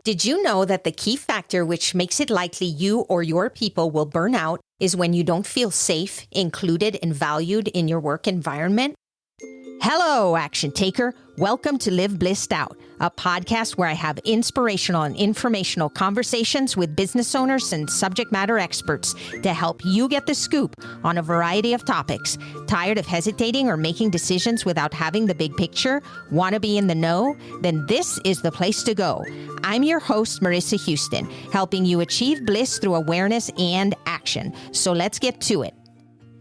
Did you know that the key factor which makes it likely you or your people will burn out is when you don't feel safe, included, and valued in your work environment? Hello, action taker. Welcome to Live Blissed Out, a podcast where I have inspirational and informational conversations with business owners and subject matter experts to help you get the scoop on a variety of topics. Tired of hesitating or making decisions without having the big picture? Want to be in the know? Then this is the place to go. I'm your host, Marissa Houston, helping you achieve bliss through awareness and action. So let's get to it.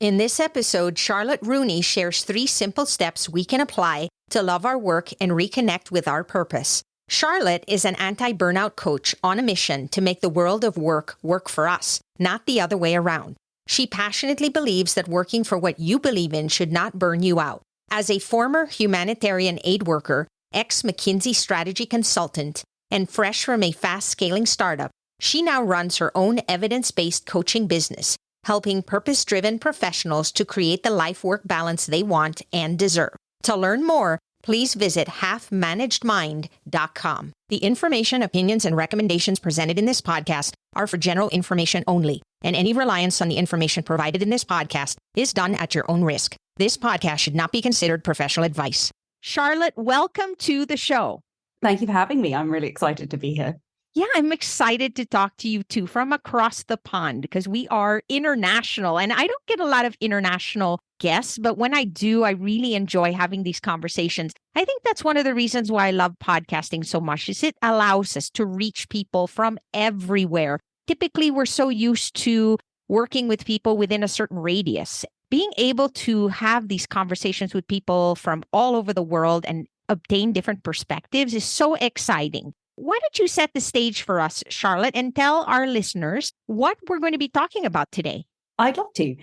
In this episode, Charlotte Rooney shares 3 simple steps we can apply to love our work and reconnect with our purpose. Charlotte is an anti-burnout coach on a mission to make the world of work work for us, not the other way around. She passionately believes that working for what you believe in should not burn you out. As a former humanitarian aid worker, ex-McKinsey strategy consultant, and fresh from a fast-scaling startup, she now runs her own evidence-based coaching business, helping purpose-driven professionals to create the life-work balance they want and deserve. To learn more, please visit halfmanagedmind.com. The information, opinions, and recommendations presented in this podcast are for general information only, and any reliance on the information provided in this podcast is done at your own risk. This podcast should not be considered professional advice. Charlotte, welcome to the show. Thank you for having me. I'm really excited to be here. Yeah, I'm excited to talk to you too from across the pond because we are international and I don't get a lot of international guests, but when I do, I really enjoy having these conversations. I think that's one of the reasons why I love podcasting so much is it allows us to reach people from everywhere. Typically, we're so used to working with people within a certain radius. Being able to have these conversations with people from all over the world and obtain different perspectives is so exciting. Why don't you set the stage for us, Charlotte, and tell our listeners what we're going to be talking about today? I'd love to.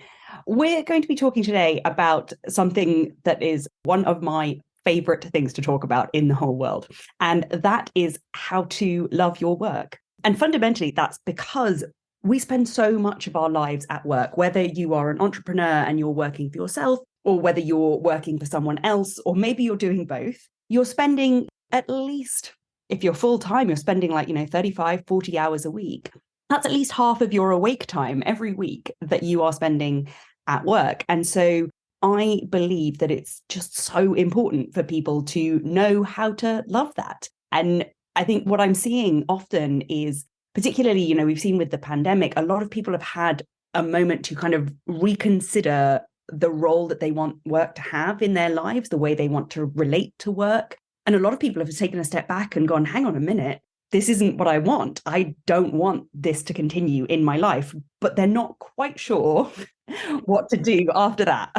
We're going to be talking today about something that is one of my favorite things to talk about in the whole world, and that is how to love your work. And fundamentally, that's because we spend so much of our lives at work, whether you are an entrepreneur and you're working for yourself, or whether you're working for someone else, or maybe you're doing both. You're spending at least, if you're full-time, you're spending 35, 40 hours a week. That's at least half of your awake time every week that you are spending at work. And so I believe that it's just so important for people to know how to love that. And I think what I'm seeing often is, particularly, we've seen with the pandemic, a lot of people have had a moment to kind of reconsider the role that they want work to have in their lives, the way they want to relate to work. And a lot of people have taken a step back and gone, hang on a minute, this isn't what I want. I don't want this to continue in my life, but they're not quite sure what to do after that.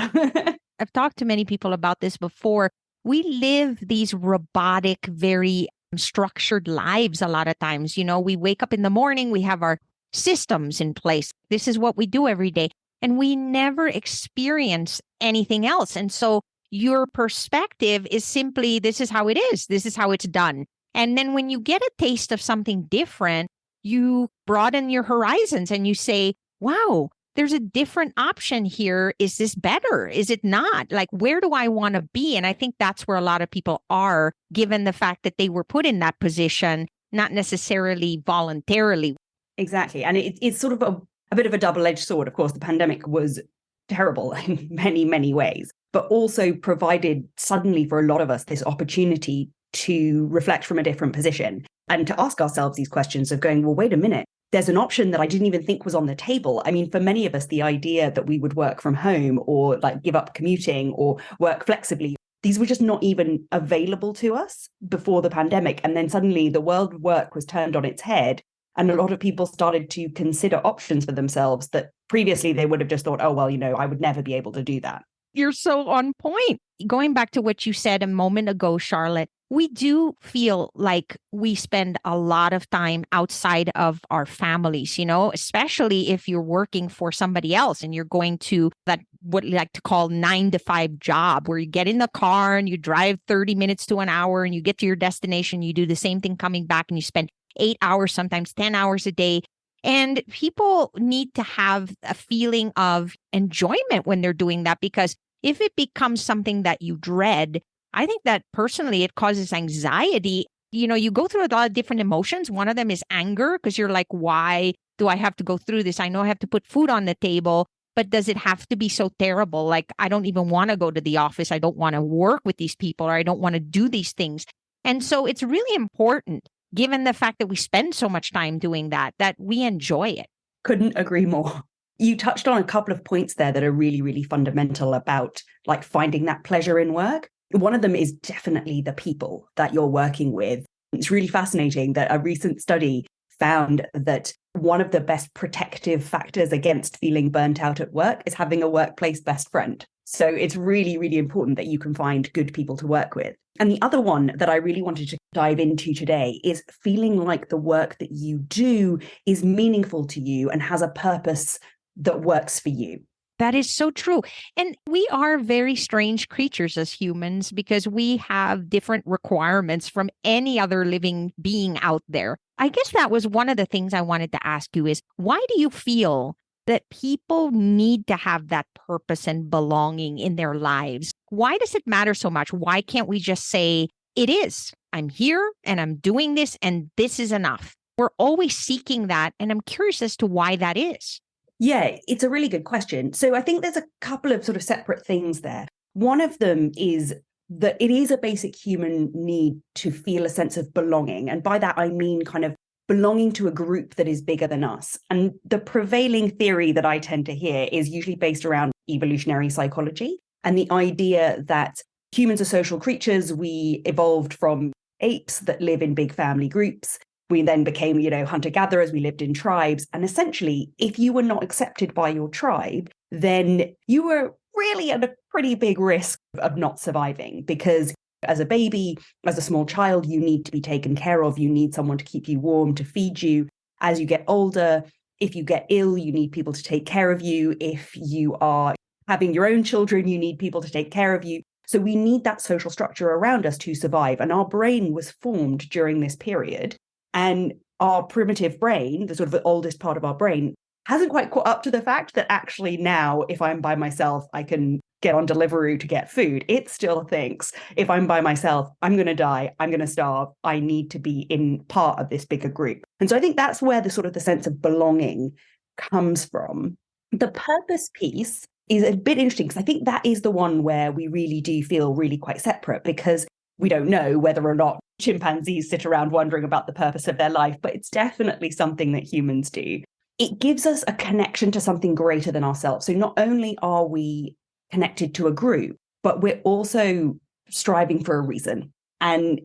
I've talked to many people about this before. We live these robotic, very structured lives a lot of times. We wake up in the morning, we have our systems in place. This is what we do every day. And we never experience anything else. And so your perspective is simply, this is how it is. This is how it's done. And then when you get a taste of something different, you broaden your horizons and you say, wow, there's a different option here. Is this better? Is it not? Where do I want to be? And I think that's where a lot of people are, given the fact that they were put in that position, not necessarily voluntarily. Exactly. And it's sort of a bit of a double-edged sword. Of course, the pandemic was terrible in many, many ways, but also provided suddenly for a lot of us this opportunity to reflect from a different position and to ask ourselves these questions of going, well, wait a minute, there's an option that I didn't even think was on the table. I mean, for many of us, the idea that we would work from home or give up commuting or work flexibly, these were just not even available to us before the pandemic. And then suddenly the world of work was turned on its head. And a lot of people started to consider options for themselves that previously they would have just thought, oh, well, I would never be able to do that. You're so on point. Going back to what you said a moment ago, Charlotte, we do feel like we spend a lot of time outside of our families, especially if you're working for somebody else and you're going to that what we like to call 9-to-5 job where you get in the car and you drive 30 minutes to an hour and you get to your destination. You do the same thing coming back and you spend 8 hours, sometimes 10 hours a day. And people need to have a feeling of enjoyment when they're doing that, because if it becomes something that you dread, I think that personally it causes anxiety You go through a lot of different emotions. One of them is anger because you're like, why do I have to go through this? I know I have to put food on the table, but does it have to be so terrible? Like, I don't even want to go to the office. I don't want to work with these people, or I don't want to do these things. And so it's really important, given the fact that we spend so much time doing that we enjoy it. Couldn't agree more. You touched on a couple of points there that are really, really fundamental about like finding that pleasure in work. One of them is definitely the people that you're working with. It's really fascinating that a recent study found that one of the best protective factors against feeling burnt out at work is having a workplace best friend. So it's really, really important that you can find good people to work with. And the other one that I really wanted to dive into today is feeling like the work that you do is meaningful to you and has a purpose that works for you. That is so true. And we are very strange creatures as humans because we have different requirements from any other living being out there. I guess that was one of the things I wanted to ask you is, why do you feel that people need to have that purpose and belonging in their lives? Why does it matter so much? Why can't we just say, it is, I'm here and I'm doing this and this is enough? We're always seeking that. And I'm curious as to why that is. Yeah, it's a really good question. So I think there's a couple of sort of separate things there. One of them is that it is a basic human need to feel a sense of belonging. And by that, I mean kind of belonging to a group that is bigger than us. And the prevailing theory that I tend to hear is usually based around evolutionary psychology and the idea that humans are social creatures. We evolved from apes that live in big family groups. We then became, hunter-gatherers. We lived in tribes. And essentially, if you were not accepted by your tribe, then you were really at a pretty big risk of not surviving, because as a baby, as a small child, you need to be taken care of. You need someone to keep you warm, to feed you. As you get older, if you get ill, you need people to take care of you. If you are having your own children, you need people to take care of you. So we need that social structure around us to survive. And our brain was formed during this period. And our primitive brain, the sort of the oldest part of our brain, hasn't quite caught up to the fact that actually now, if I'm by myself, I can get on Deliveroo to get food. It still thinks if I'm by myself, I'm going to die, I'm going to starve, I need to be in part of this bigger group. And so I think that's where the sort of the sense of belonging comes from. The purpose piece is a bit interesting because I think that is the one where we really do feel really quite separate, because we don't know whether or not chimpanzees sit around wondering about the purpose of their life, but it's definitely something that humans do. It gives us a connection to something greater than ourselves. So not only are we connected to a group, but we're also striving for a reason. And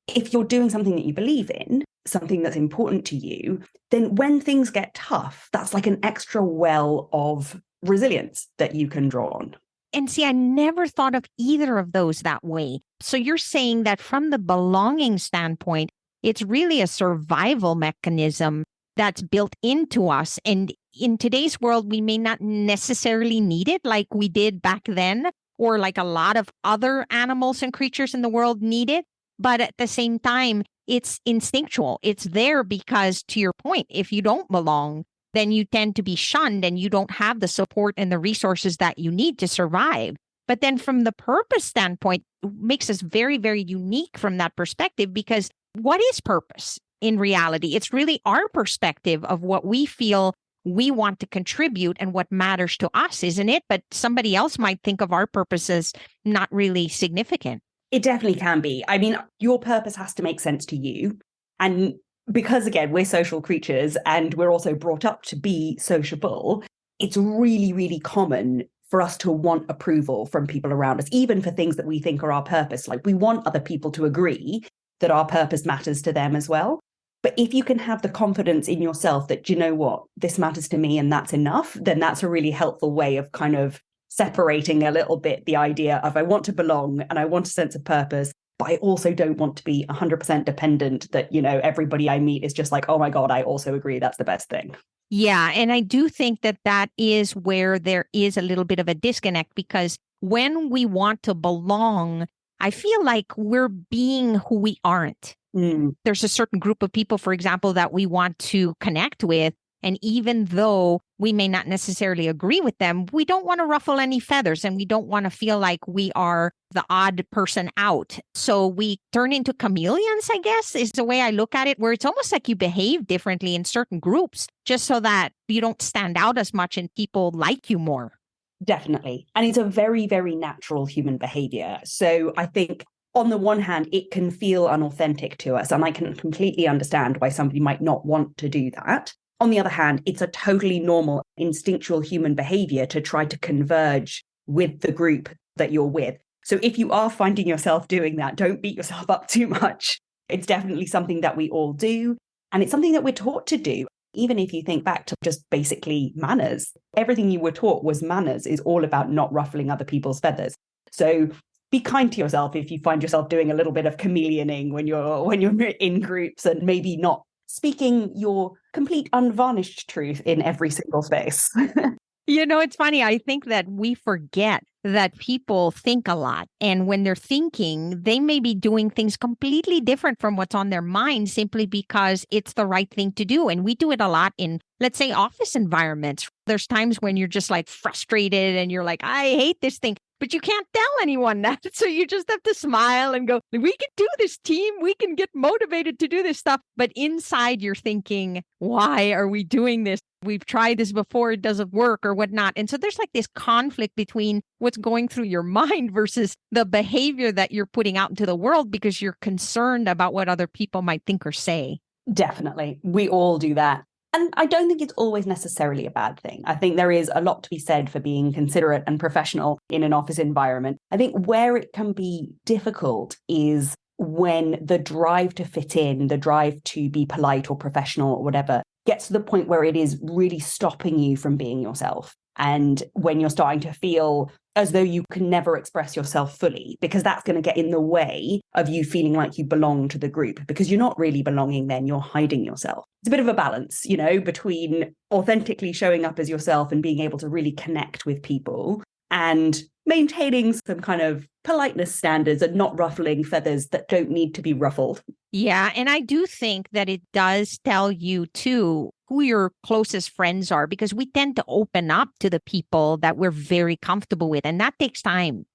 if you're doing something that you believe in, something that's important to you, then when things get tough, that's like an extra well of resilience that you can draw on. And see, I never thought of either of those that way. So you're saying that from the belonging standpoint, it's really a survival mechanism that's built into us. And in today's world, we may not necessarily need it like we did back then, or like a lot of other animals and creatures in the world need it. But at the same time, it's instinctual. It's there because, to your point, if you don't belong, then you tend to be shunned and you don't have the support and the resources that you need to survive. But then from the purpose standpoint, it makes us very, very unique from that perspective, because what is purpose in reality? It's really our perspective of what we feel we want to contribute and what matters to us, isn't it? But somebody else might think of our purpose as not really significant. It definitely can be. I mean, your purpose has to make sense to you. And because, again, we're social creatures and we're also brought up to be sociable, it's really, really common for us to want approval from people around us, even for things that we think are our purpose. Like, we want other people to agree that our purpose matters to them as well. But if you can have the confidence in yourself that, you know what, this matters to me and that's enough, then that's a really helpful way of kind of separating a little bit the idea of I want to belong and I want a sense of purpose, but I also don't want to be 100% dependent that, everybody I meet is just like, oh my God, I also agree that's the best thing. Yeah. And I do think that that is where there is a little bit of a disconnect, because when we want to belong, I feel like we're being who we aren't. There's a certain group of people, for example, that we want to connect with, And even though we may not necessarily agree with them, we don't want to ruffle any feathers and we don't want to feel like we are the odd person out. So we turn into chameleons, I guess, is the way I look at it, where it's almost like you behave differently in certain groups just so that you don't stand out as much and people like you more. Definitely. And it's a very, very natural human behavior. So I think on the one hand, it can feel unauthentic to us. And I can completely understand why somebody might not want to do that. On the other hand, it's a totally normal instinctual human behavior to try to converge with the group that you're with. So if you are finding yourself doing that, don't beat yourself up too much. It's definitely something that we all do. And it's something that we're taught to do. Even if you think back to just basically manners, everything you were taught was manners is all about not ruffling other people's feathers. So be kind to yourself if you find yourself doing a little bit of chameleoning when you're in groups and maybe not speaking your complete unvarnished truth in every single space. It's funny. I think that we forget that people think a lot. And when they're thinking, they may be doing things completely different from what's on their mind simply because it's the right thing to do. And we do it a lot in, let's say, office environments. There's times when you're just like frustrated and you're like, I hate this thing. But you can't tell anyone that. So you just have to smile and go, we can do this, team. We can get motivated to do this stuff. But inside you're thinking, why are we doing this? We've tried this before. It doesn't work or whatnot. And so there's like this conflict between what's going through your mind versus the behavior that you're putting out into the world because you're concerned about what other people might think or say. Definitely. We all do that. And I don't think it's always necessarily a bad thing. I think there is a lot to be said for being considerate and professional in an office environment. I think where it can be difficult is when the drive to fit in, the drive to be polite or professional or whatever, gets to the point where it is really stopping you from being yourself. And when you're starting to feel as though you can never express yourself fully, because that's going to get in the way of you feeling like you belong to the group, because you're not really belonging then, you're hiding yourself. It's a bit of a balance, between authentically showing up as yourself and being able to really connect with people and maintaining some kind of politeness standards and not ruffling feathers that don't need to be ruffled. Yeah. And I do think that it does tell you too who your closest friends are, because we tend to open up to the people that we're very comfortable with. And that takes time.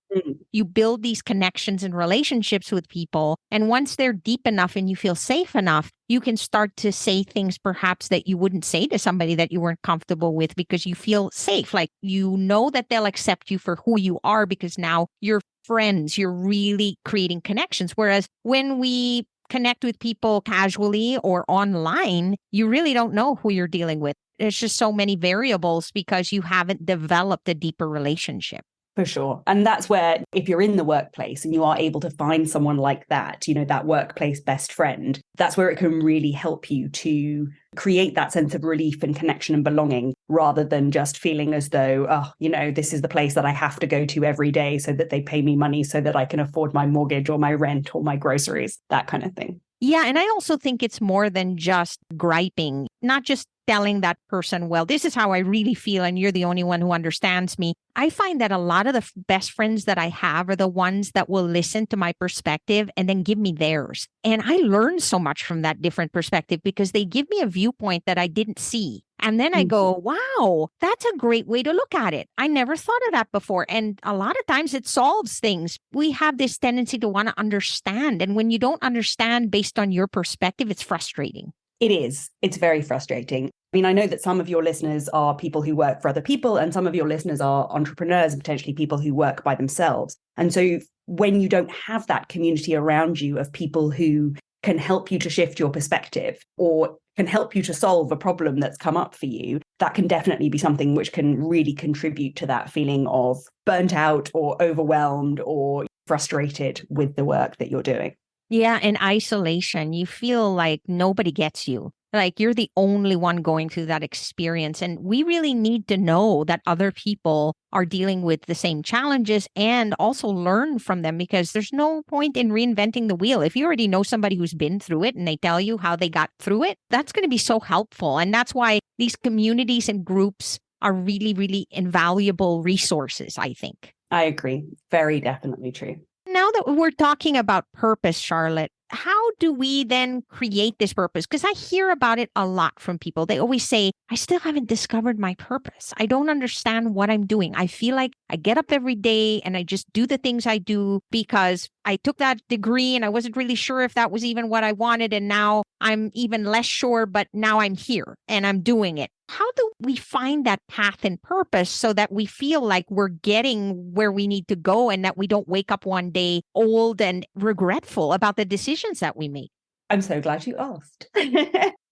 You build these connections and relationships with people. And once they're deep enough and you feel safe enough, you can start to say things perhaps that you wouldn't say to somebody that you weren't comfortable with because you feel safe. Like, you know that they'll accept you for who you are because now you're friends. You're really creating connections. Whereas when we connect with people casually or online, you really don't know who you're dealing with. There's just so many variables because you haven't developed a deeper relationship. For sure. And that's where, if you're in the workplace and you are able to find someone like that, that workplace best friend, that's where it can really help you to create that sense of relief and connection and belonging, rather than just feeling as though, this is the place that I have to go to every day so that they pay me money so that I can afford my mortgage or my rent or my groceries, that kind of thing. Yeah. And I also think it's more than just griping, not just telling that person, well, this is how I really feel and you're the only one who understands me. I find that a lot of the best friends that I have are the ones that will listen to my perspective and then give me theirs. And I learn so much from that different perspective because they give me a viewpoint that I didn't see. And then I go, wow, that's a great way to look at it. I never thought of that before. And a lot of times it solves things. We have this tendency to want to understand. And when you don't understand based on your perspective, it's frustrating. It is. It's very frustrating. I mean, I know that some of your listeners are people who work for other people, and some of your listeners are entrepreneurs and potentially people who work by themselves. And so when you don't have that community around you of people who can help you to shift your perspective or can help you to solve a problem that's come up for you, that can definitely be something which can really contribute to that feeling of burnt out or overwhelmed or frustrated with the work that you're doing. Yeah. And isolation, you feel like nobody gets you. Like you're the only one going through that experience. And we really need to know that other people are dealing with the same challenges and also learn from them, because there's no point in reinventing the wheel. If you already know somebody who's been through it and they tell you how they got through it, that's going to be so helpful. And that's why these communities and groups are really, really invaluable resources, I think. I agree. Very definitely true. Now that we're talking about purpose, Charlotte, how do we then create this purpose? Because I hear about it a lot from people. They always say, I still haven't discovered my purpose. I don't understand what I'm doing. I feel like I get up every day and I just do the things I do because I took that degree and I wasn't really sure if that was even what I wanted. And now I'm even less sure, but now I'm here and I'm doing it. How do we find that path and purpose so that we feel like we're getting where we need to go and that we don't wake up one day old and regretful about the decisions that we make? I'm so glad you asked.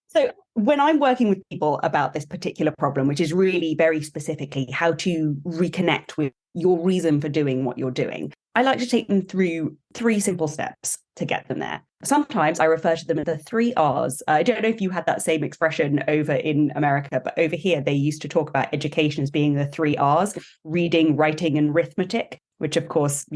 So when I'm working with people about this particular problem, which is really very specifically how to reconnect with your reason for doing what you're doing, I like to take them through 3 simple steps to get them there. Sometimes I refer to them as the 3 R's. I don't know if you had that same expression over in America, but over here they used to talk about education as being the 3 R's: reading, writing, and arithmetic, which of course,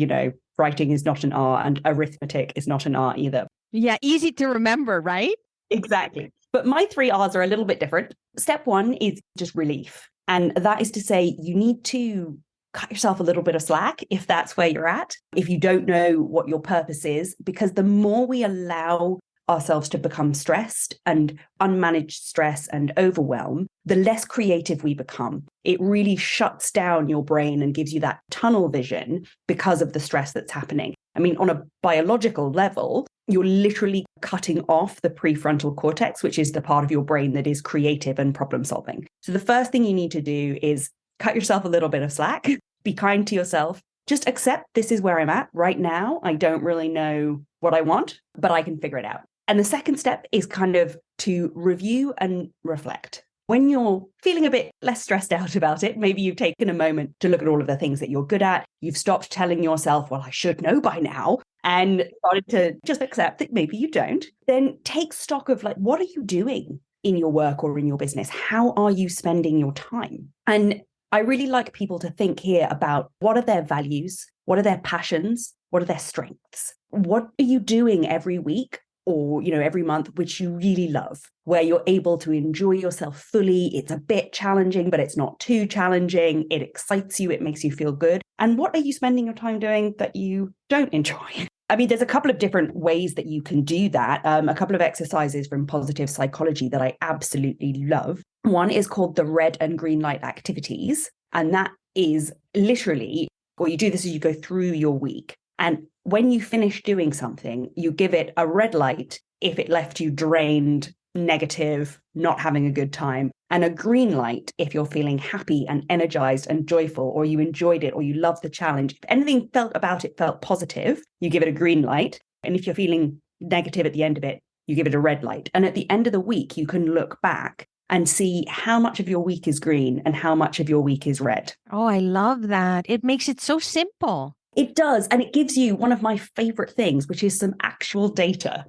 writing is not an R and arithmetic is not an R either. Yeah, easy to remember, right? Exactly. But my 3 R's are a little bit different. Step 1 is just relief. And that is to say, you need to cut yourself a little bit of slack if that's where you're at, if you don't know what your purpose is, because the more we allow ourselves to become stressed and unmanaged stress and overwhelm, the less creative we become. It really shuts down your brain and gives you that tunnel vision because of the stress that's happening. I mean, on a biological level, you're literally cutting off the prefrontal cortex, which is the part of your brain that is creative and problem solving. So the first thing you need to do is cut yourself a little bit of slack, be kind to yourself, just accept this is where I'm at right now. I don't really know what I want, but I can figure it out. And the second step is kind of to review and reflect. When you're feeling a bit less stressed out about it, maybe you've taken a moment to look at all of the things that you're good at. You've stopped telling yourself, well, I should know by now, and started to just accept that maybe you don't. Then take stock of what are you doing in your work or in your business? How are you spending your time? And I really like people to think here about what are their values? What are their passions? What are their strengths? What are you doing every week or, every month, which you really love, where you're able to enjoy yourself fully? It's a bit challenging, but it's not too challenging. It excites you. It makes you feel good. And what are you spending your time doing that you don't enjoy? I mean, there's a couple of different ways that you can do that. A couple of exercises from positive psychology that I absolutely love. One is called the red and green light activities. And that is literally, what you do this is you go through your week. And when you finish doing something, you give it a red light if it left you drained, negative, not having a good time, and a green light if you're feeling happy and energized and joyful, or you enjoyed it, or you loved the challenge. If anything about it felt positive, you give it a green light. And if you're feeling negative at the end of it, you give it a red light. And at the end of the week, you can look back and see how much of your week is green and how much of your week is red. Oh, I love that. It makes it so simple. It does. And it gives you one of my favorite things, which is some actual data,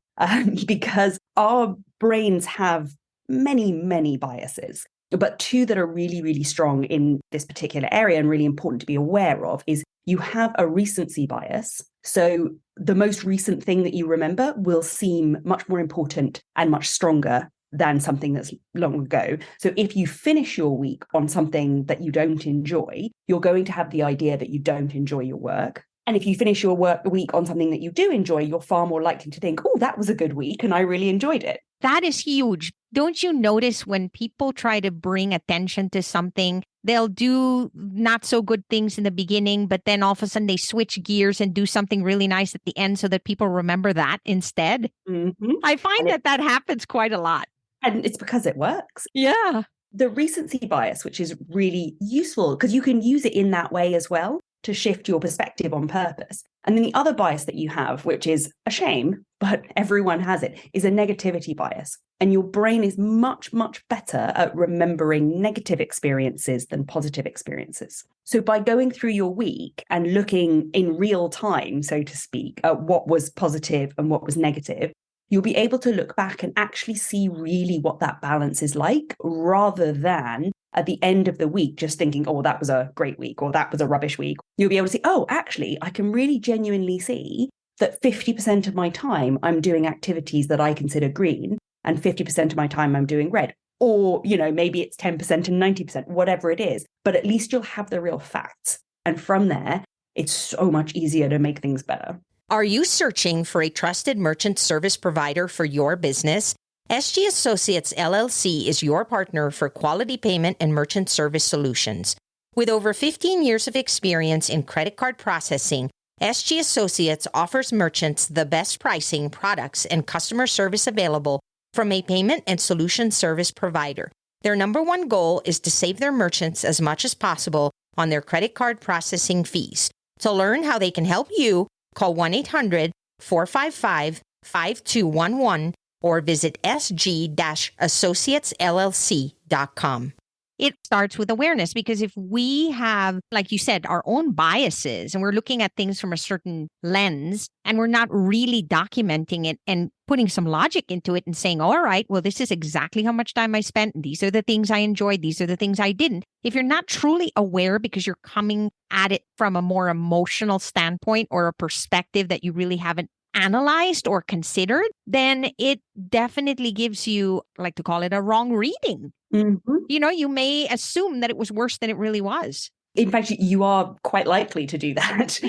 because our brains have many, many biases. But 2 that are really, really strong in this particular area and really important to be aware of is you have a recency bias. So the most recent thing that you remember will seem much more important and much stronger than something that's long ago. So if you finish your week on something that you don't enjoy, you're going to have the idea that you don't enjoy your work. And if you finish your week on something that you do enjoy, you're far more likely to think, oh, that was a good week and I really enjoyed it. That is huge. Don't you notice when people try to bring attention to something, they'll do not so good things in the beginning, but then all of a sudden they switch gears and do something really nice at the end so that people remember that instead? Mm-hmm. I find that happens quite a lot. And it's because it works. Yeah. The recency bias, which is really useful because you can use it in that way as well to shift your perspective on purpose. And then the other bias that you have, which is a shame, but everyone has it, is a negativity bias. And your brain is much, much better at remembering negative experiences than positive experiences. So by going through your week and looking in real time, so to speak, at what was positive and what was negative, you'll be able to look back and actually see really what that balance is like, rather than at the end of the week just thinking, oh, that was a great week or that was a rubbish week. You'll be able to see, oh, actually, I can really genuinely see that 50% of my time I'm doing activities that I consider green and 50% of my time I'm doing red. Or, maybe it's 10% and 90%, whatever it is. But at least you'll have the real facts. And from there, it's so much easier to make things better. Are you searching for a trusted merchant service provider for your business? SG Associates LLC is your partner for quality payment and merchant service solutions. With over 15 years of experience in credit card processing, SG Associates offers merchants the best pricing, products, and customer service available from a payment and solution service provider. Their number one goal is to save their merchants as much as possible on their credit card processing fees. To learn how they can help you, call 1-800-455-5211 or visit sg-associatesllc.com. It starts with awareness, because if we have, like you said, our own biases and we're looking at things from a certain lens and we're not really documenting it and putting some logic into it and saying, all right, well, this is exactly how much time I spent. These are the things I enjoyed. These are the things I didn't. If you're not truly aware because you're coming at it from a more emotional standpoint or a perspective that you really haven't analyzed or considered, then it definitely gives you, I like to call it, a wrong reading. Mm-hmm. You may assume that it was worse than it really was. In fact, you are quite likely to do that.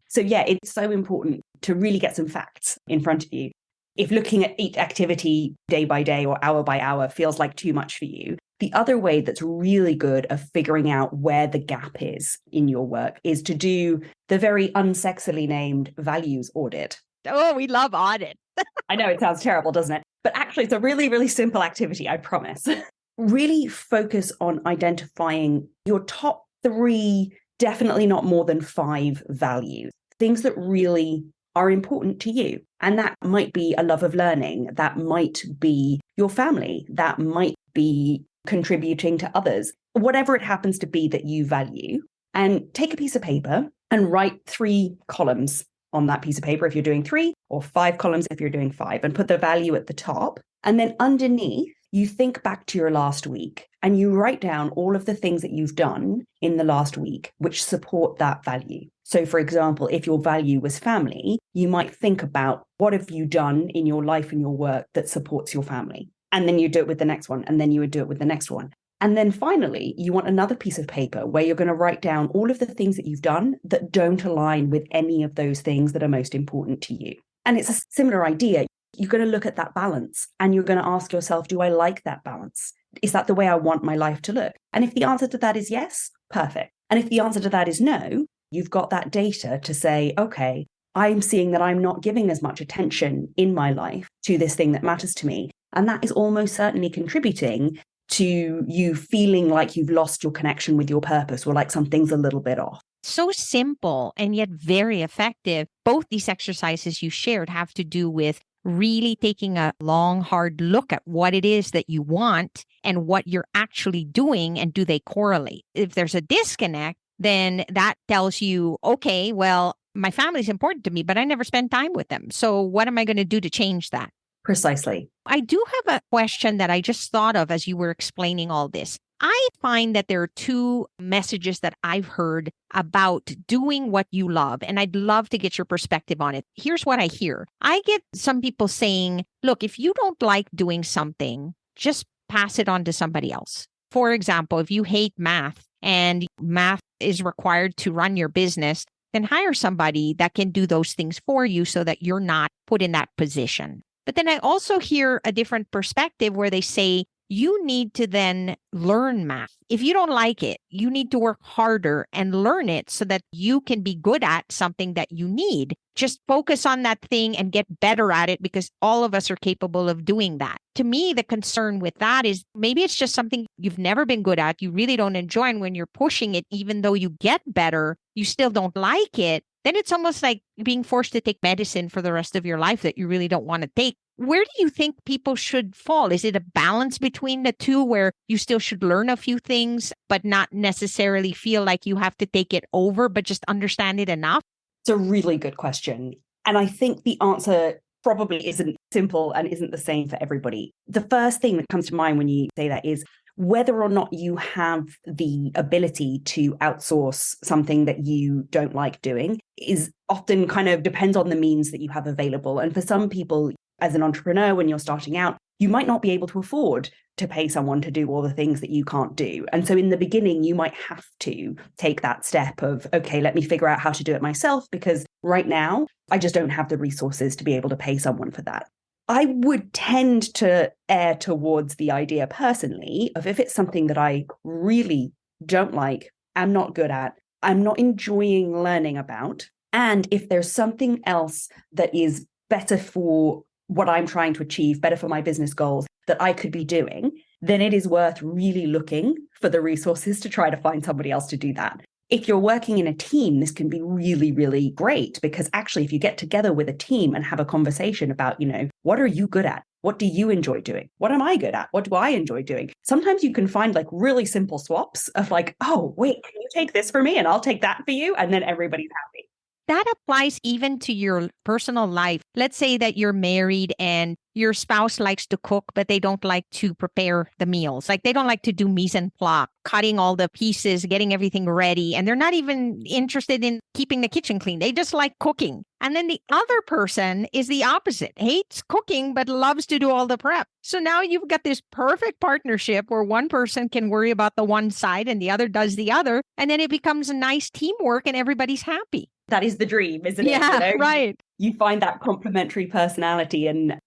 So yeah, it's so important to really get some facts in front of you. If looking at each activity day by day or hour by hour feels like too much for you, the other way that's really good of figuring out where the gap is in your work is to do the very unsexily named values audit. Oh, we love audit. I know it sounds terrible, doesn't it? But actually, it's a really, really simple activity, I promise. Really focus on identifying your top 3, definitely not more than 5 values, things that really are important to you. And that might be a love of learning. That might be your family. That might be contributing to others, whatever it happens to be that you value. And take a piece of paper and write 3 columns on that piece of paper if you're doing 3, or 5 columns if you're doing 5, and put the value at the top. And then underneath, you think back to your last week and you write down all of the things that you've done in the last week which support that value. So for example, if your value was family, you might think about what have you done in your life and your work that supports your family? And then you do it with the next one, and then you would do it with the next one. And then finally, you want another piece of paper where you're going to write down all of the things that you've done that don't align with any of those things that are most important to you. And it's a similar idea. You're going to look at that balance and you're going to ask yourself, do I like that balance? Is that the way I want my life to look? And if the answer to that is yes, perfect. And if the answer to that is no, you've got that data to say, okay, I'm seeing that I'm not giving as much attention in my life to this thing that matters to me. And that is almost certainly contributing to you feeling like you've lost your connection with your purpose, or like something's a little bit off. So simple and yet very effective. Both these exercises you shared have to do with really taking a long, hard look at what it is that you want and what you're actually doing, and do they correlate? If there's a disconnect, then that tells you, okay, well, my family's important to me, but I never spend time with them. So what am I going to do to change that? Precisely. I do have a question that I just thought of as you were explaining all this. I find that there are 2 messages that I've heard about doing what you love, and I'd love to get your perspective on it. Here's what I hear. I get some people saying, look, if you don't like doing something, just pass it on to somebody else. For example, if you hate math and math is required to run your business, then hire somebody that can do those things for you so that you're not put in that position. But then I also hear a different perspective where they say, you need to then learn math. If you don't like it, you need to work harder and learn it so that you can be good at something that you need. Just focus on that thing and get better at it, because all of us are capable of doing that. To me, the concern with that is maybe it's just something you've never been good at, you really don't enjoy, and when you're pushing it, even though you get better, you still don't like it. Then it's almost like being forced to take medicine for the rest of your life that you really don't want to take. Where do you think people should fall? Is it a balance between the 2 where you still should learn a few things, but not necessarily feel like you have to take it over, but just understand it enough? It's a really good question. And I think the answer probably isn't simple and isn't the same for everybody. The first thing that comes to mind when you say that is whether or not you have the ability to outsource something that you don't like doing is often kind of depends on the means that you have available. And for some people, as an entrepreneur, when you're starting out, you might not be able to afford to pay someone to do all the things that you can't do. And so in the beginning, you might have to take that step of, okay, let me figure out how to do it myself, because right now I just don't have the resources to be able to pay someone for that. I would tend to err towards the idea personally of, if it's something that I really don't like, am not good at, I'm not enjoying learning about, and if there's something else that is better for what I'm trying to achieve, better for my business goals, that I could be doing, then it is worth really looking for the resources to try to find somebody else to do that. If you're working in a team, this can be really, really great, because actually, if you get together with a team and have a conversation about, what are you good at? What do you enjoy doing? What am I good at? What do I enjoy doing? Sometimes you can find like really simple swaps of like, oh, wait, can you take this for me? And I'll take that for you. And then everybody's happy. That applies even to your personal life. Let's say that you're married and your spouse likes to cook, but they don't like to prepare the meals. Like they don't like to do mise en place, cutting all the pieces, getting everything ready. And they're not even interested in keeping the kitchen clean. They just like cooking. And then the other person is the opposite, hates cooking, but loves to do all the prep. So now you've got this perfect partnership where one person can worry about the one side and the other does the other. And then it becomes a nice teamwork and everybody's happy. That is the dream, isn't it? Yeah, right. You find that complementary personality and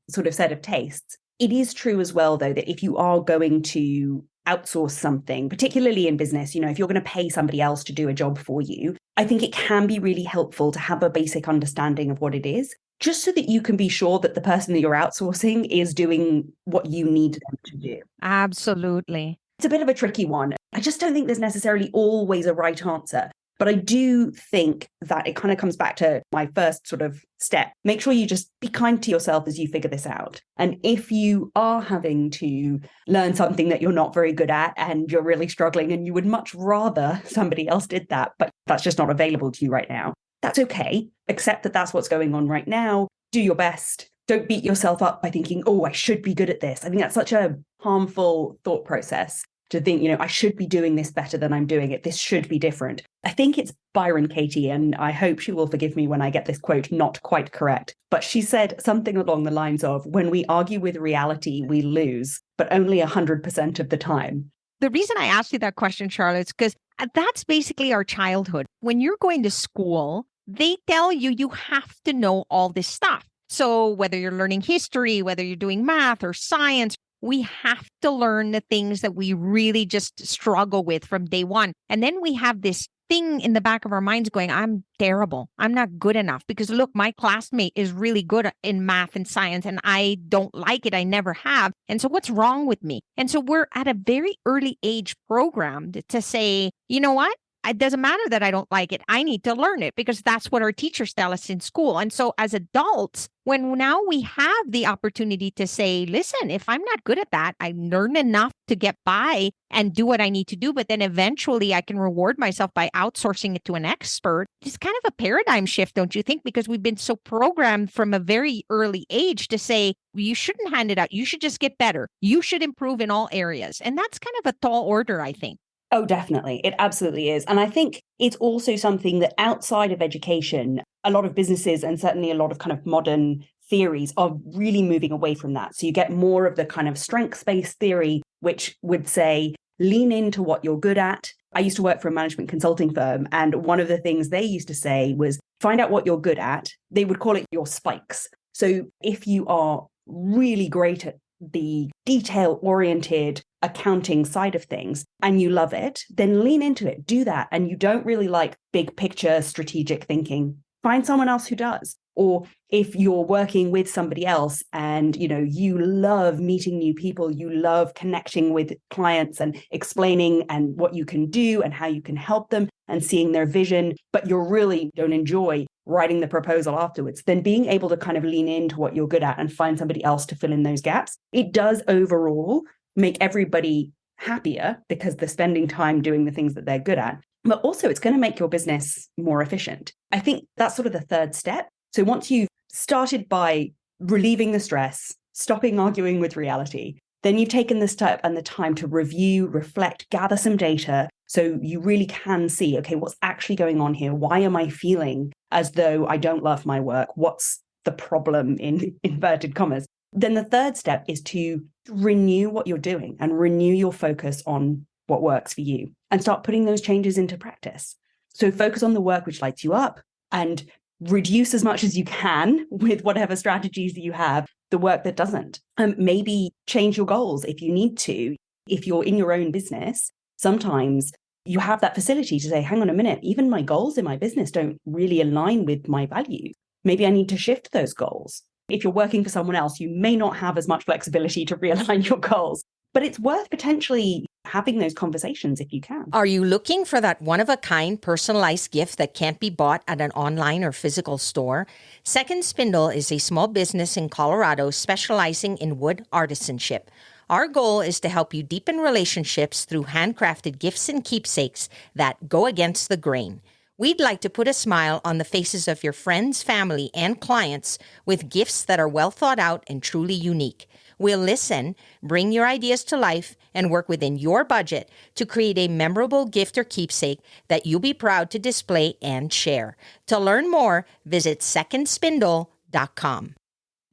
sort of set of tastes. It is true as well, though, that if you are going to outsource something, particularly in business, if you're going to pay somebody else to do a job for you, I think it can be really helpful to have a basic understanding of what it is, just so that you can be sure that the person that you're outsourcing is doing what you need them to do. Absolutely. It's a bit of a tricky one. I just don't think there's necessarily always a right answer. But I do think that it kind of comes back to my first sort of step. Make sure you just be kind to yourself as you figure this out. And if you are having to learn something that you're not very good at and you're really struggling and you would much rather somebody else did that, but that's just not available to you right now, that's okay. Accept that that's what's going on right now. Do your best. Don't beat yourself up by thinking, oh, I should be good at this. I think that's such a harmful thought process. To think, I should be doing this better than I'm doing it. This should be different. I think it's Byron Katie, and I hope she will forgive me when I get this quote not quite correct. But she said something along the lines of, when we argue with reality, we lose, but only 100% of the time. The reason I asked you that question, Charlotte, is because that's basically our childhood. When you're going to school, they tell you have to know all this stuff. So whether you're learning history, whether you're doing math or science, we have to learn the things that we really just struggle with from day one. And then we have this thing in the back of our minds going, I'm terrible. I'm not good enough because look, my classmate is really good in math and science and I don't like it. I never have. And so what's wrong with me? And so we're at a very early age programmed to say, you know what? It doesn't matter that I don't like it. I need to learn it because that's what our teachers tell us in school. And so as adults, when now we have the opportunity to say, listen, if I'm not good at that, I learn enough to get by and do what I need to do. But then eventually I can reward myself by outsourcing it to an expert. It's kind of a paradigm shift, don't you think? Because we've been so programmed from a very early age to say, you shouldn't hand it out. You should just get better. You should improve in all areas. And that's kind of a tall order, I think. Oh, definitely. It absolutely is. And I think it's also something that outside of education, a lot of businesses and certainly a lot of kind of modern theories are really moving away from that. So you get more of the kind of strengths-based theory, which would say, lean into what you're good at. I used to work for a management consulting firm. And one of the things they used to say was, find out what you're good at. They would call it your spikes. So if you are really great at the detail-oriented accounting side of things and you love it, then lean into it, do that. And you don't really like big picture strategic thinking, find someone else who does. Or if you're working with somebody else and, you love meeting new people, you love connecting with clients and explaining and what you can do and how you can help them and seeing their vision, but you really don't enjoy writing the proposal afterwards, then being able to kind of lean into what you're good at and find somebody else to fill in those gaps, it does overall make everybody happier because they're spending time doing the things that they're good at. But also it's going to make your business more efficient. I think that's sort of the third step. So once you've started by relieving the stress, stopping arguing with reality, then you've taken the step and the time to review, reflect, gather some data. So you really can see, okay, what's actually going on here? Why am I feeling as though I don't love my work? What's the problem in inverted commas? Then the third step is to renew what you're doing and renew your focus on what works for you and start putting those changes into practice. So focus on the work which lights you up and reduce as much as you can with whatever strategies that you have, the work that doesn't. Maybe change your goals if you need to. If you're in your own business, sometimes you have that facility to say, hang on a minute, even my goals in my business don't really align with my values. Maybe I need to shift those goals. If you're working for someone else, you may not have as much flexibility to realign your goals, but it's worth potentially having those conversations if you can. Are you looking for that one-of-a-kind personalized gift that can't be bought at an online or physical store? Second Spindle is a small business in Colorado specializing in wood artisanship. Our goal is to help you deepen relationships through handcrafted gifts and keepsakes that go against the grain. We'd like to put a smile on the faces of your friends, family, and clients with gifts that are well thought out and truly unique. We'll listen, bring your ideas to life, and work within your budget to create a memorable gift or keepsake that you'll be proud to display and share. To learn more, visit secondspindle.com.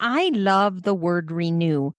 I love the word renew.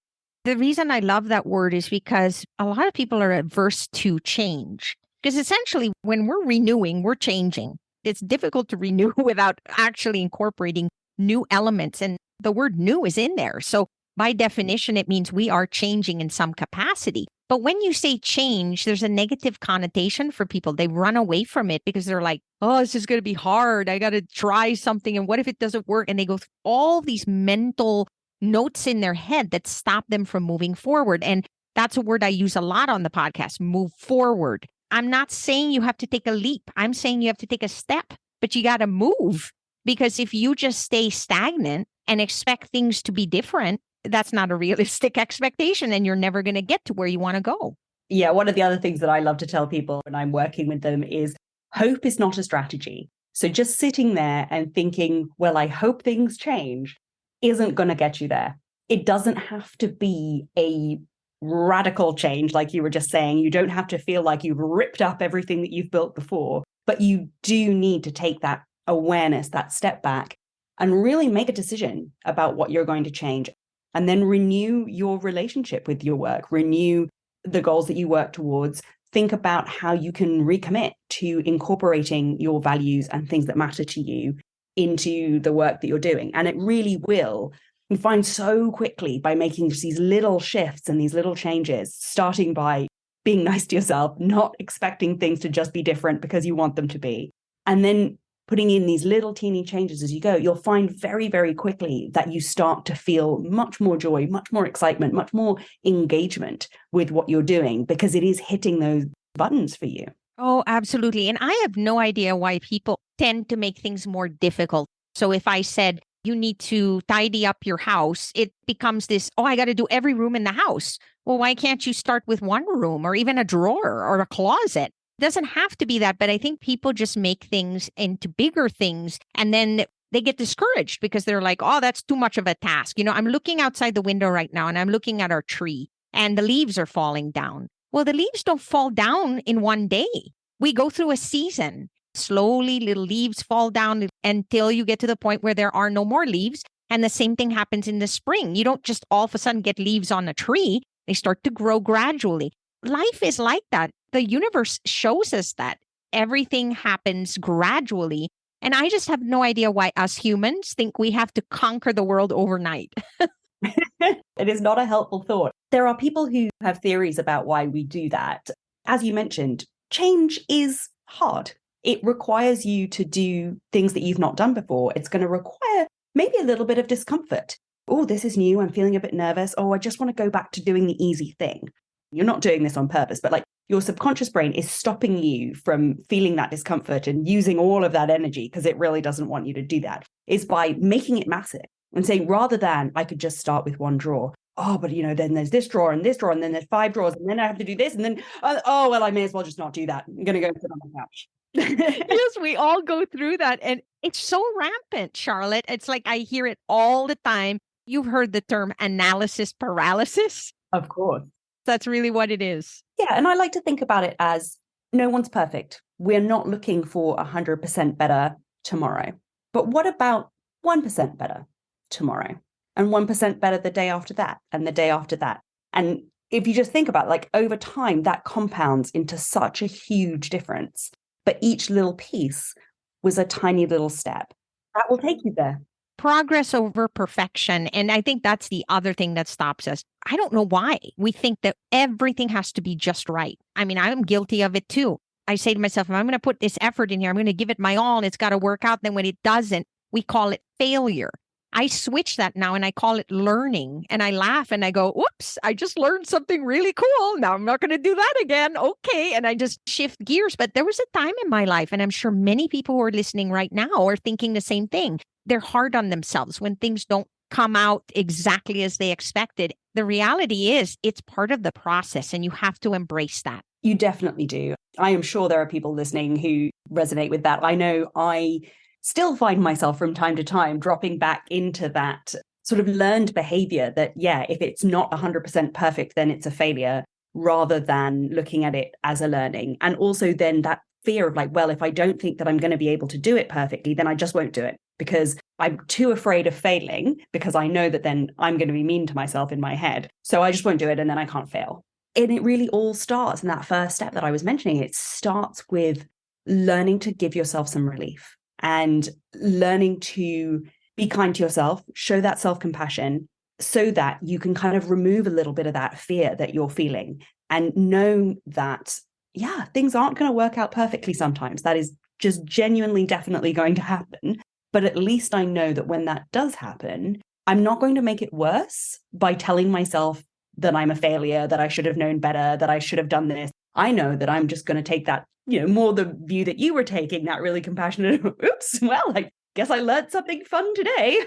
The reason I love that word is because a lot of people are averse to change. Because essentially, when we're renewing, we're changing. It's difficult to renew without actually incorporating new elements. And the word new is in there. So by definition, it means we are changing in some capacity. But when you say change, there's a negative connotation for people. They run away from it because they're like, oh, this is going to be hard. I got to try something. And what if it doesn't work? And they go through all these mental notes in their head that stop them from moving forward. And that's a word I use a lot on the podcast, move forward. I'm not saying you have to take a leap. I'm saying you have to take a step, but you got to move. Because if you just stay stagnant and expect things to be different, that's not a realistic expectation and you're never going to get to where you want to go. Yeah, one of the other things that I love to tell people when I'm working with them is hope is not a strategy. So just sitting there and thinking, well, I hope things change isn't going to get you there. It doesn't have to be a radical change, like you were just saying. You don't have to feel like you've ripped up everything that you've built before, but you do need to take that awareness, that step back, and really make a decision about what you're going to change. And then renew your relationship with your work, renew the goals that you work towards. Think about how you can recommit to incorporating your values and things that matter to you into the work that you're doing. And it really will. You find so quickly by making just these little shifts and these little changes, starting by being nice to yourself, not expecting things to just be different because you want them to be. And then putting in these little teeny changes as you go, you'll find very, very quickly that you start to feel much more joy, much more excitement, much more engagement with what you're doing because it is hitting those buttons for you. Oh, absolutely. And I have no idea why people tend to make things more difficult. So if I said, you need to tidy up your house, it becomes this, oh, I got to do every room in the house. Well, why can't you start with one room or even a drawer or a closet? It doesn't have to be that, but I think people just make things into bigger things and then they get discouraged because they're like, oh, that's too much of a task. You know, I'm looking outside the window right now and I'm looking at our tree and the leaves are falling down. Well, the leaves don't fall down in one day. We go through a season. Slowly, little leaves fall down until you get to the point where there are no more leaves. And the same thing happens in the spring. You don't just all of a sudden get leaves on a tree. They start to grow gradually. Life is like that. The universe shows us that everything happens gradually. And I just have no idea why us humans think we have to conquer the world overnight. It is not a helpful thought. There are people who have theories about why we do that. As you mentioned, change is hard. It requires you to do things that you've not done before. It's going to require maybe a little bit of discomfort. Oh, this is new. I'm feeling a bit nervous. Oh, I just want to go back to doing the easy thing. You're not doing this on purpose, but like your subconscious brain is stopping you from feeling that discomfort and using all of that energy because it really doesn't want you to do that. Is by making it massive and saying, rather than I could just start with one drawer. Oh, but then there's this drawer, and then there's 5 drawers, and then I have to do this. And then, well, I may as well just not do that. I'm going to go sit on the couch. Yes, we all go through that. And it's so rampant, Charlotte. It's like I hear it all the time. You've heard the term analysis paralysis. Of course. That's really what it is. Yeah. And I like to think about it as no one's perfect. We're not looking for 100% better tomorrow. But what about 1% better tomorrow? and 1% better the day after that and the day after that. And if you just think about it, like over time, that compounds into such a huge difference. But each little piece was a tiny little step that will take you there. Progress over perfection. And I think that's the other thing that stops us. I don't know why we think that everything has to be just right. I mean, I'm guilty of it too. I say to myself, if I'm going to put this effort in here, I'm going to give it my all and it's got to work out. Then when it doesn't, we call it failure. I switch that now and I call it learning, and I laugh and I go, whoops, I just learned something really cool. Now I'm not going to do that again. Okay. And I just shift gears. But there was a time in my life, and I'm sure many people who are listening right now are thinking the same thing. They're hard on themselves when things don't come out exactly as they expected. The reality is it's part of the process and you have to embrace that. You definitely do. I am sure there are people listening who resonate with that. I know I still find myself from time to time dropping back into that sort of learned behavior that, yeah, if it's not 100% perfect, then it's a failure, rather than looking at it as a learning. And also then that fear of like, well, if I don't think that I'm going to be able to do it perfectly, then I just won't do it because I'm too afraid of failing, because I know that then I'm going to be mean to myself in my head. So I just won't do it and then I can't fail. And it really all starts in that first step that I was mentioning. It starts with learning to give yourself some relief and learning to be kind to yourself, show that self-compassion so that you can kind of remove a little bit of that fear that you're feeling and know that, yeah, things aren't going to work out perfectly sometimes. That is just genuinely, definitely going to happen. But at least I know that when that does happen, I'm not going to make it worse by telling myself that I'm a failure, that I should have known better, that I should have done this. I know that I'm just going to take that, more the view that you were taking, that really compassionate, oops, well, I guess I learned something fun today.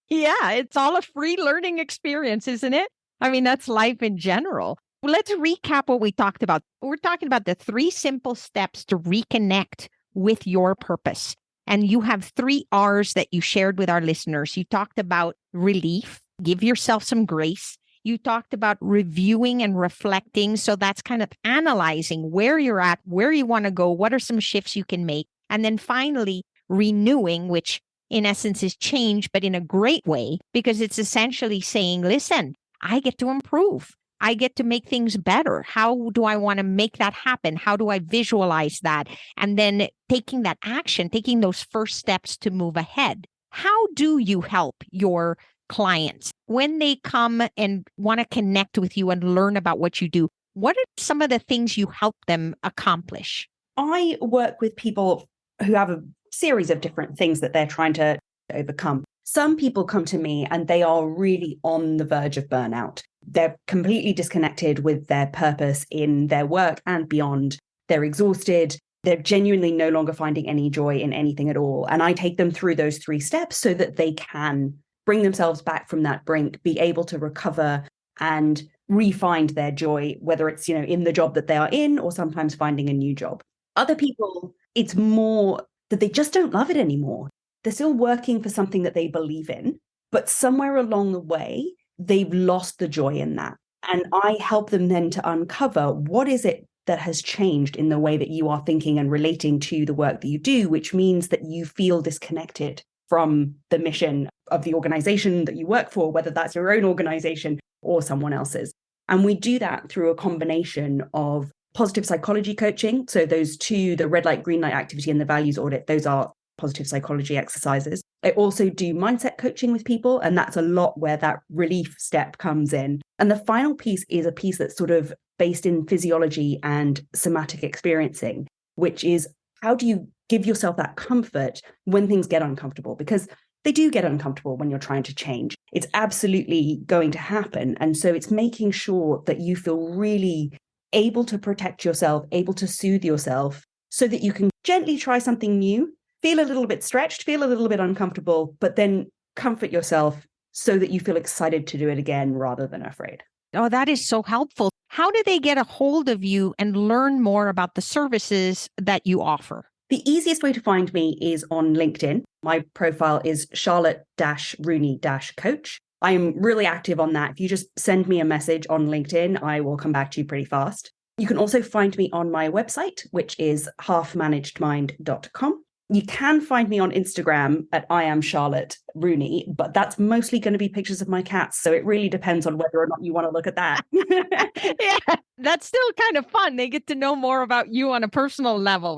Yeah, it's all a free learning experience, isn't it? I mean, that's life in general. Well, let's recap what we talked about. We're talking about the 3 simple steps to reconnect with your purpose. And you have 3 R's that you shared with our listeners. You talked about relief, give yourself some grace. You talked about reviewing and reflecting. So that's kind of analyzing where you're at, where you want to go, what are some shifts you can make. And then finally, renewing, which in essence is change, but in a great way, because it's essentially saying, listen, I get to improve. I get to make things better. How do I want to make that happen? How do I visualize that? And then taking that action, taking those first steps to move ahead. How do you help your clients when they come and want to connect with you and learn about what you do? What are some of the things you help them accomplish? I work with people who have a series of different things that they're trying to overcome. Some people come to me and they are really on the verge of burnout. They're completely disconnected with their purpose in their work and beyond. They're exhausted. They're genuinely no longer finding any joy in anything at all. And I take them through those 3 steps so that they can bring themselves back from that brink, be able to recover and re-find their joy, whether it's, in the job that they are in or sometimes finding a new job. Other people, it's more that they just don't love it anymore. They're still working for something that they believe in, but somewhere along the way, they've lost the joy in that. And I help them then to uncover what is it that has changed in the way that you are thinking and relating to the work that you do, which means that you feel disconnected from the mission of the organization that you work for, whether that's your own organization or someone else's. And we do that through a combination of positive psychology coaching. So those 2, the red light, green light activity and the values audit, those are positive psychology exercises. I also do mindset coaching with people, and that's a lot where that relief step comes in. And the final piece is a piece that's sort of based in physiology and somatic experiencing, which is how do you give yourself that comfort when things get uncomfortable? Because they do get uncomfortable when you're trying to change. It's absolutely going to happen. And so it's making sure that you feel really able to protect yourself, able to soothe yourself so that you can gently try something new, feel a little bit stretched, feel a little bit uncomfortable, but then comfort yourself so that you feel excited to do it again rather than afraid. Oh, that is so helpful. How do they get a hold of you and learn more about the services that you offer? The easiest way to find me is on LinkedIn. My profile is Charlotte-Rooney-Coach. I am really active on that. If you just send me a message on LinkedIn, I will come back to you pretty fast. You can also find me on my website, which is halfmanagedmind.com. You can find me on Instagram at I am Charlotte Rooney, but that's mostly going to be pictures of my cats. So it really depends on whether or not you want to look at that. Yeah, that's still kind of fun. They get to know more about you on a personal level.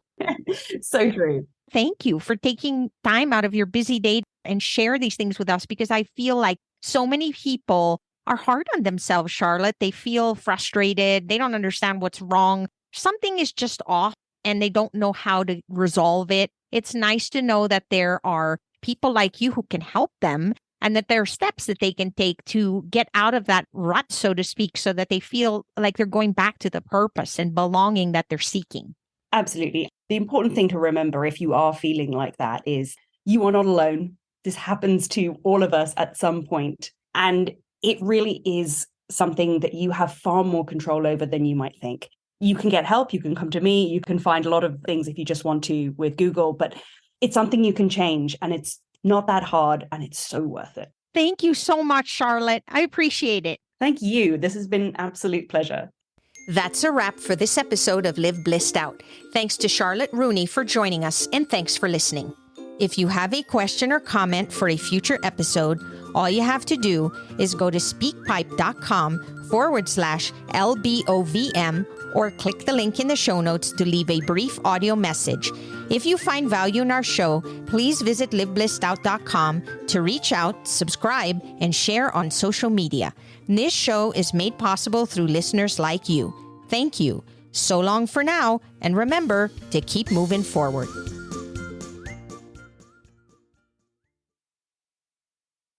So true. Thank you for taking time out of your busy day and share these things with us, because I feel like so many people are hard on themselves, Charlotte. They feel frustrated. They don't understand what's wrong. Something is just off and they don't know how to resolve it. It's nice to know that there are people like you who can help them, and that there are steps that they can take to get out of that rut, so to speak, so that they feel like they're going back to the purpose and belonging that they're seeking. Absolutely. The important thing to remember if you are feeling like that is you are not alone. This happens to all of us at some point. And it really is something that you have far more control over than you might think. You can get help. You can come to me. You can find a lot of things if you just want to with Google, but it's something you can change, and it's not that hard, and it's so worth it. Thank you so much, Charlotte. I appreciate it. Thank you. This has been an absolute pleasure. That's a wrap for this episode of Live Blissed Out. Thanks to Charlotte Rooney for joining us, and thanks for listening. If you have a question or comment for a future episode, all you have to do is go to speakpipe.com/LBOVM or click the link in the show notes to leave a brief audio message. If you find value in our show, please visit liveblessedout.com to reach out, subscribe, and share on social media. This show is made possible through listeners like you. Thank you. So long for now, and remember to keep moving forward.